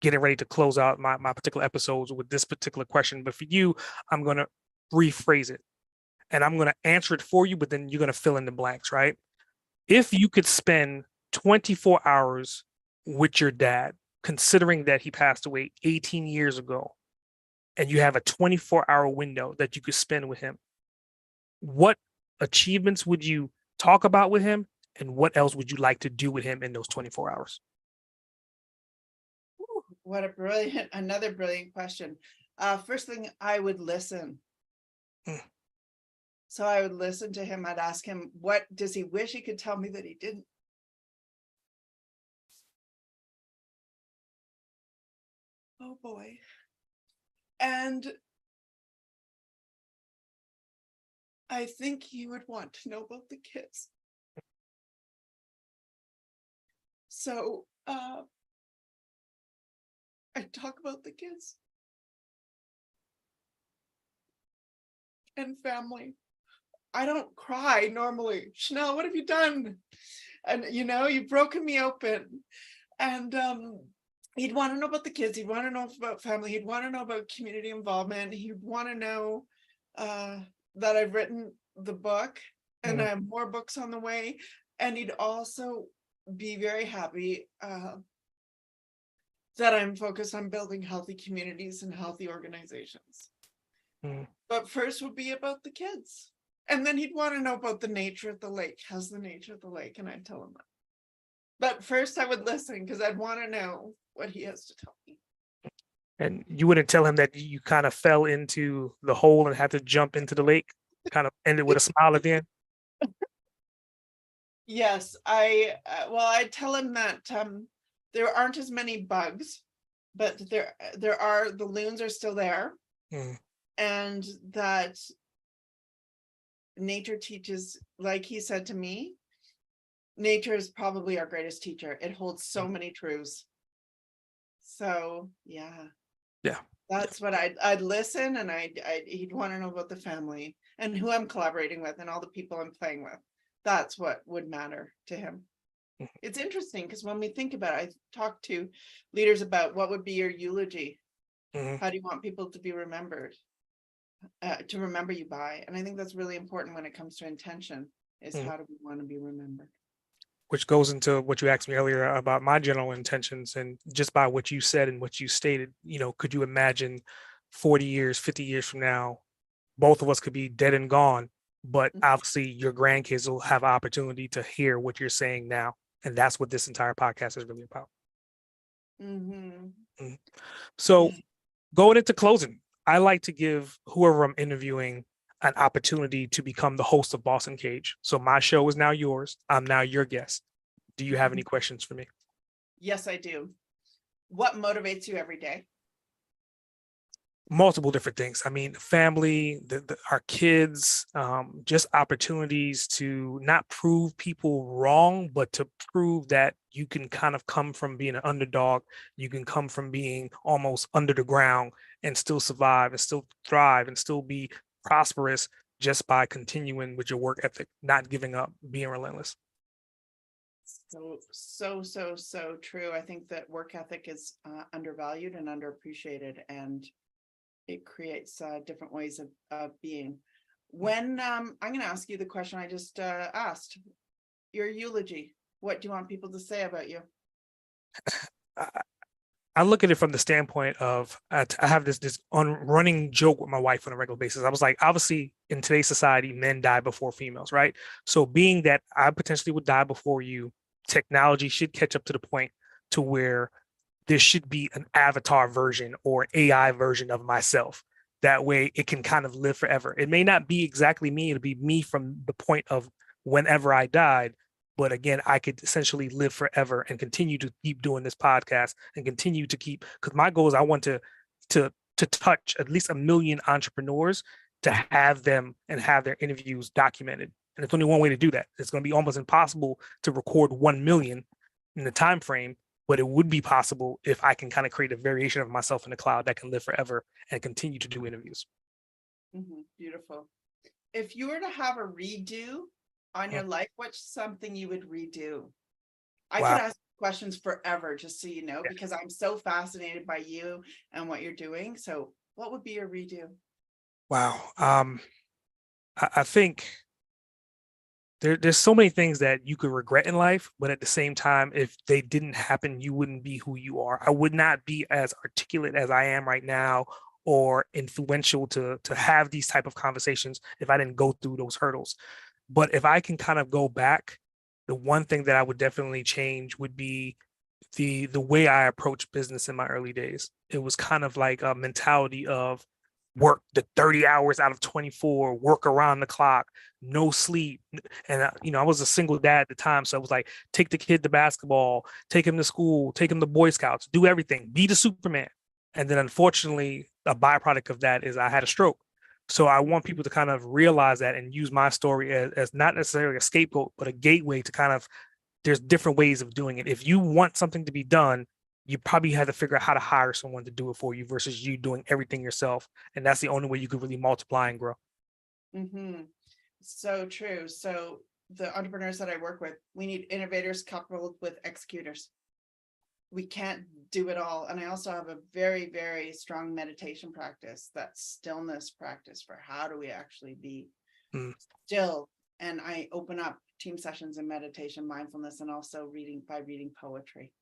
getting ready to close out my particular episodes with this particular question. But for you, I'm going to rephrase it and I'm going to answer it for you, but then you're going to fill in the blanks, right? If you could spend 24 hours with your dad, considering that he passed away 18 years ago, and you have a 24-hour window that you could spend with him, what achievements would you talk about with him, and what else would you like to do with him in those 24 hours? Ooh, what another brilliant question. First thing, I would listen. So I would listen to him. I'd ask him, what does he wish he could tell me that he didn't? Oh boy. And I think he would want to know about the kids. So I talk about the kids and family. I don't cry normally. Chanel, what have you done? And you've broken me open. And he'd want to know about the kids. He'd want to know about family. He'd want to know about community involvement. He'd want to know that I've written the book and I have more books on the way. And he'd also be very happy that I'm focused on building healthy communities and healthy organizations. But first would be about the kids. And then he'd want to know about the nature of the lake. How's the nature of the lake? And I'd tell him that. But first I would listen because I'd want to know what he has to tell me. And you wouldn't tell him that you kind of fell into the hole and had to jump into the lake, kind of ended with a smile at the end? Yes, I'd tell him that there aren't as many bugs, but the loons are still there. And that nature teaches, like he said to me, nature is probably our greatest teacher. It holds so many truths. So yeah, that's what I'd listen, and he'd want to know about the family and who I'm collaborating with and all the people I'm playing with. That's what would matter to him. It's interesting because when we think about it, I talk to leaders about what would be your eulogy. Mhm. How do you want people to be remembered, to remember you by? And I think that's really important when it comes to intention, is Mhm. how do we want to be remembered? Which goes into what you asked me earlier about my general intentions, and just by what you said and what you stated, could you imagine 40 years, 50 years from now, both of us could be dead and gone, but obviously your grandkids will have opportunity to hear what you're saying now. And that's what this entire podcast is really about. Mm-hmm. Mhm. So going into closing, I like to give whoever I'm interviewing an opportunity to become the host of Boss Uncaged. So my show is now yours. I'm now your guest. Do you have any questions for me? Yes, I do. What motivates you every day? Multiple different things. I mean, family, our kids, just opportunities to not prove people wrong, but to prove that you can kind of come from being an underdog. You can come from being almost under the ground and still survive and still thrive and still be prosperous just by continuing with your work ethic, not giving up, being relentless. So true. I think that work ethic is undervalued and underappreciated, and it creates different ways of being. When I'm going to ask you the question I just asked, your eulogy, what do you want people to say about you? I, I look at it from the standpoint of I have this running joke with my wife on a regular basis. I was like, obviously, in today's society, men die before females, right? So, being that I potentially would die before you, technology should catch up to the point to where there should be an avatar version or an AI version of myself. That way, it can kind of live forever. It may not be exactly me; it'll be me from the point of whenever I died, but again, I could essentially live forever and continue to keep doing this podcast and continue to keep, because my goal is I want to touch at least 1 million entrepreneurs, to have them and have their interviews documented. And it's only one way to do that. It's going to be almost impossible to record 1 million in the time frame, but it would be possible if I can kind of create a variation of myself in the cloud that can live forever and continue to do interviews. Beautiful. If you were to have a redo on your life, what's something you would redo? I could Wow. ask questions forever, just so you know, because I'm so fascinated by you and what you're doing. So what would be your redo? Wow. I think there's so many things that you could regret in life, but at the same time, if they didn't happen, you wouldn't be who you are. I would not be as articulate as I am right now, or influential to have these type of conversations if I didn't go through those hurdles. But if I can kind of go back, the one thing that I would definitely change would be the way I approached business in my early days. It was kind of like a mentality of work the 30 hours out of 24, work around the clock, no sleep. And I was a single dad at the time, so I was like, take the kid to basketball, take him to school, take him to Boy Scouts, do everything, be the Superman. And then unfortunately, a byproduct of that is I had a stroke. So I want people to kind of realize that and use my story as not necessarily a scapegoat, but a gateway to kind of, there's different ways of doing it. If you want something to be done, you probably have to figure out how to hire someone to do it for you versus you doing everything yourself. And that's the only way you could really multiply and grow. Mm-hmm. So true. So the entrepreneurs that I work with, we need innovators coupled with executors. We can't do it all. And I also have a very, very strong meditation practice, that stillness practice for how do we actually be still. And I open up team sessions in meditation, mindfulness, and also reading poetry.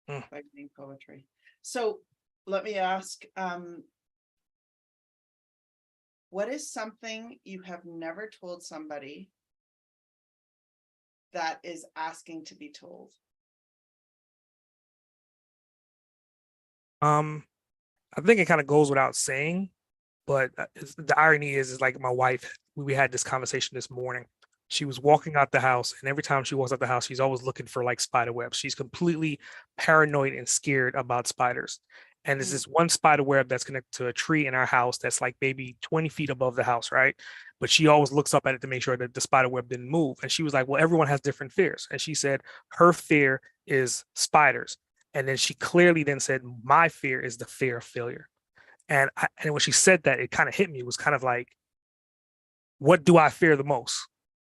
By reading poetry. So let me ask, what is something you have never told somebody that is asking to be told? I think it kind of goes without saying, but the irony is like my wife, we had this conversation this morning. She was walking out the house, and every time she walks out the house, she's always looking for like spider webs. She's completely paranoid and scared about spiders. And there's this one spider web that's connected to a tree in our house that's like maybe 20 feet above the house, right? But she always looks up at it to make sure that the spider web didn't move. And she was like, well, everyone has different fears. And she said her fear is spiders. And then she clearly then said, my fear is the fear of failure. And when she said that, it kind of hit me. It was kind of like, what do I fear the most?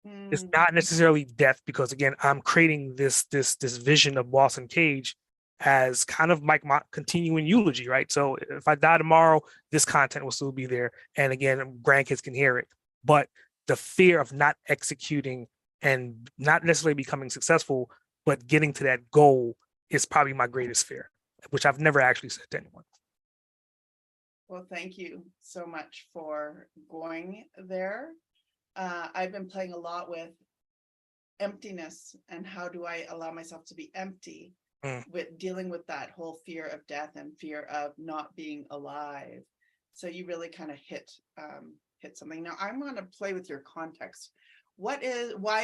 It's Mm, not necessarily death, because again, I'm creating this vision of Boss Uncaged as kind of like my continuing eulogy, right? So if I die tomorrow, this content will still be there, and again, grandkids can hear it. But the fear of not executing and not necessarily becoming successful, but getting to that goal is probably my greatest fear, which I've never actually said to anyone. well, thank you so much for going there. I've been playing a lot with emptiness and how do I allow myself to be empty, Mm. with dealing with that whole fear of death and fear of not being alive. So you really kind of hit something. Now I'm going to play with your context. Why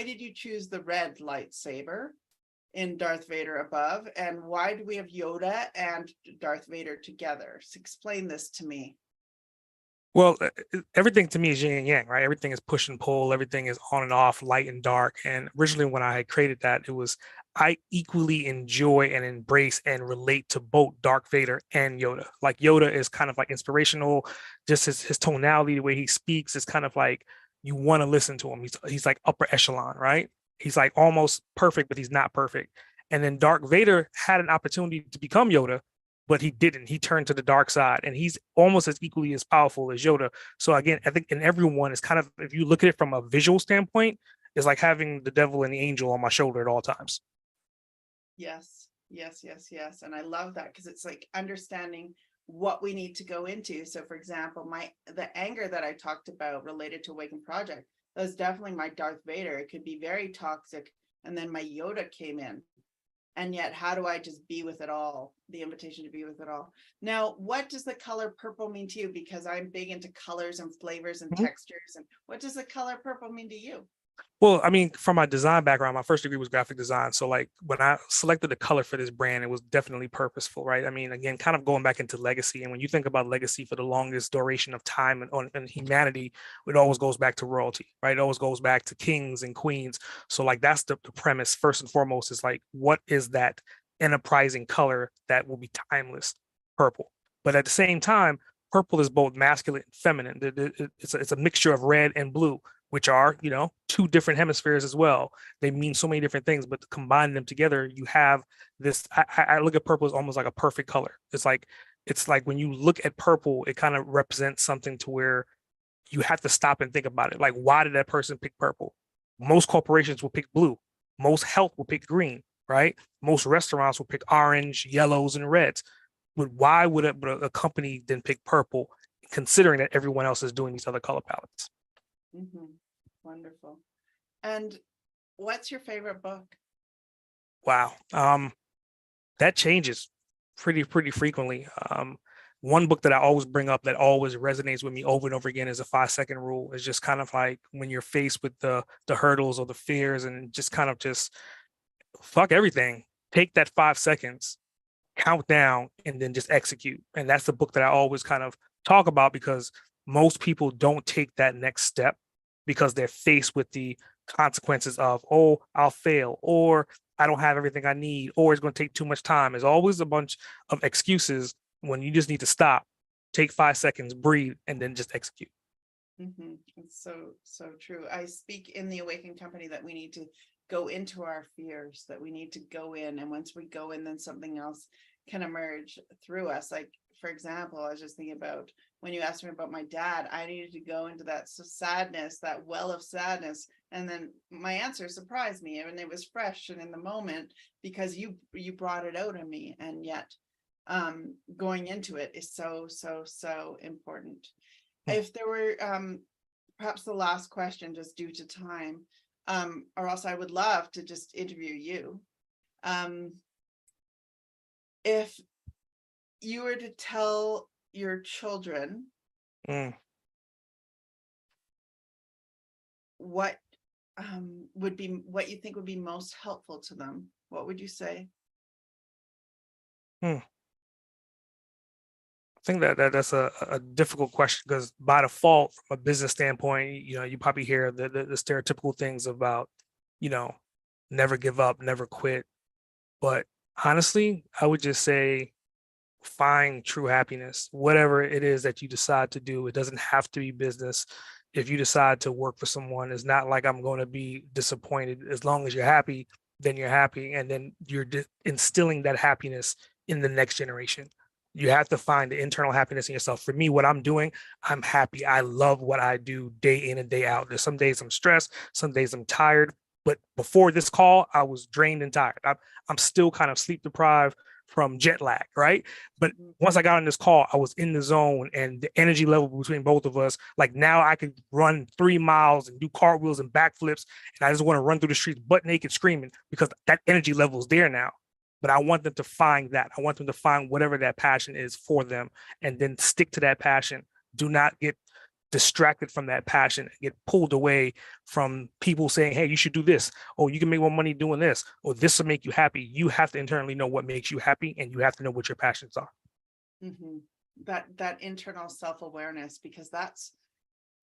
did you choose the red lightsaber in Darth Vader above, and why do we have Yoda and Darth Vader together? So explain this to me. Well, everything to me is yin and yang, right? Everything is push and pull. Everything is on and off, light and dark. And originally, when I had created that, it was I equally enjoy and embrace and relate to both Darth Vader and Yoda. Like Yoda is kind of like inspirational, just his tonality, the way he speaks is kind of like you want to listen to him. He's like upper echelon, right? He's like almost perfect, but he's not perfect. And then Darth Vader had an opportunity to become Yoda, but he didn't. He turned to the dark side, and he's almost as equally as powerful as Yoda. So again, I think in everyone is kind of, if you look at it from a visual standpoint, it's like having the devil and the angel on my shoulder at all times. Yes, yes, yes, yes. And I love that because it's like understanding what we need to go into. So for example, the anger that I talked about related to Awaken Project, that was definitely my Darth Vader. It could be very toxic. And then my Yoda came in. And yet, how do I just be with it all? The invitation to be with it all. Now, what does the color purple mean to you? Because I'm big into colors and flavors and Mhm. textures. And what does the color purple mean to you? Well, I mean, from my design background, my first degree was graphic design. So, like, when I selected the color for this brand, it was definitely purposeful, right? I mean, again, kind of going back into legacy. And when you think about legacy for the longest duration of time and humanity, it always goes back to royalty, right? It always goes back to kings and queens. So, like, that's the premise. First and foremost, is like, what is that enterprising color that will be timeless? Purple. But at the same time, purple is both masculine and feminine. It's a mixture of red and blue, which are, two different hemispheres as well. They mean so many different things, but to combine them together, you have this. I look at purple as almost like a perfect color. It's like when you look at purple, it kind of represents something to where you have to stop and think about it. Like, why did that person pick purple? Most corporations will pick blue. Most health will pick green, right? Most restaurants will pick orange, yellows, and reds. But why would a company then pick purple, considering that everyone else is doing these other color palettes? Mhm. Wonderful. And what's your favorite book? Wow. That changes pretty frequently. One book that I always bring up that always resonates with me over and over again is a 5-second rule. It's just kind of like when you're faced with the hurdles or the fears and just kind of just fuck everything. Take that 5 seconds, count down, and then just execute. And that's the book that I always kind of talk about, because most people don't take that next step because they're faced with the consequences of, oh, I'll fail, or I don't have everything I need, or it's going to take too much time. There's always a bunch of excuses when you just need to stop, take 5 seconds, breathe, and then just execute. It's so true. I speak in the Awaken Company that we need to go into our fears, that we need to go in, and once we go in, then something else can emerge through us. Like, for example, I was just thinking about when you asked me about my dad, I needed to go into that sadness, that well of sadness, and then my answer surprised me, and it was fresh and in the moment because you brought it out of me. And yet going into it is so important. If there were perhaps the last question, just due to time, or else I would love to just interview you. If you were to tell your children Mm. what would be what you think would be most helpful to them, what would you say? Hmm. I think that's a difficult question, because by default, from a business standpoint, you probably hear the stereotypical things about, you know, never give up, never quit. But honestly, I would just say find true happiness, whatever it is that you decide to do. It doesn't have to be business. if you decide to work for someone, it's not like I'm going to be disappointed. As long as you're happy, then you're happy. And then you're instilling that happiness in the next generation. You have to find the internal happiness in yourself. For me, what I'm doing, I'm happy. I love what I do day in and day out. There's some days I'm stressed, some days I'm tired. But before this call, I was drained and tired. I'm still kind of sleep deprived from jet lag, right? But once I got on this call, I was in the zone, and the energy level between both of us, like now I could run 3 miles and do cartwheels and backflips. And I just want to run through the streets butt naked screaming because that energy level is there now. But I want them to find that. I want them to find whatever that passion is for them and then stick to that passion. Do not get distracted from that passion, get pulled away from people saying, hey, you should do this. Oh, you can make more money doing this. Or this will make you happy. You have to internally know what makes you happy, and you have to know what your passions are. Mm-hmm. That internal self-awareness, because that's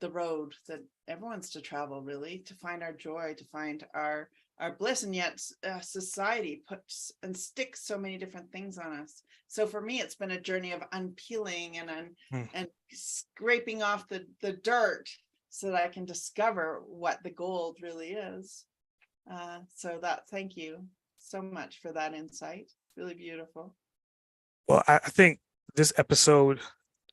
the road that everyone's to travel, really, to find our joy, to find our bliss. And yet society puts and sticks so many different things on us. So for me, it's been a journey of unpeeling and scraping off the dirt so that I can discover what the gold really is. So thank you so much for that insight. Really beautiful. Well, I think this episode,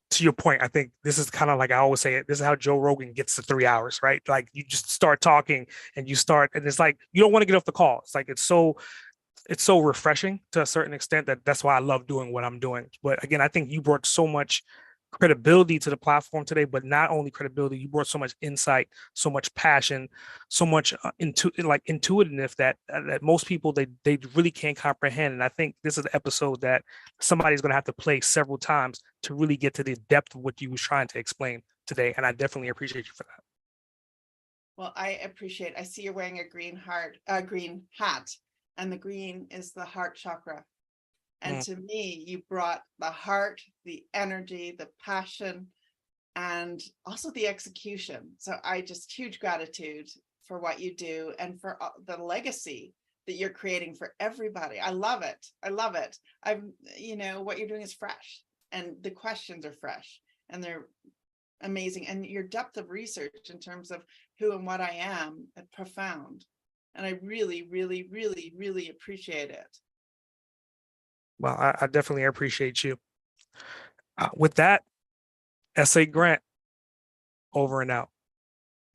to your point, I think this is kind of like I always say it. This is how Joe Rogan gets to 3 hours, right? Like you just start talking and it's like you don't want to get off the call. It's like it's so refreshing to a certain extent that's why I love doing what I'm doing. But again, I think you brought so much credibility to the platform today, but not only credibility, you brought so much insight, so much passion, so much intuitiveness that most people they really can't comprehend. And I think this is the episode that somebody's going to have to play several times to really get to the depth of what you was trying to explain today. And I definitely appreciate you for that. Well, I see you're wearing a green hat, and the green is the heart chakra. And to me, you brought the heart, the energy, the passion, and also the execution. So huge gratitude for what you do and for the legacy that you're creating for everybody. I love it. I love it. What you're doing is fresh, and the questions are fresh, and they're amazing. And your depth of research in terms of who and what I am, profound. And I really, really, really, really appreciate it. Well, I definitely appreciate you. With that, S.A. Grant, over and out.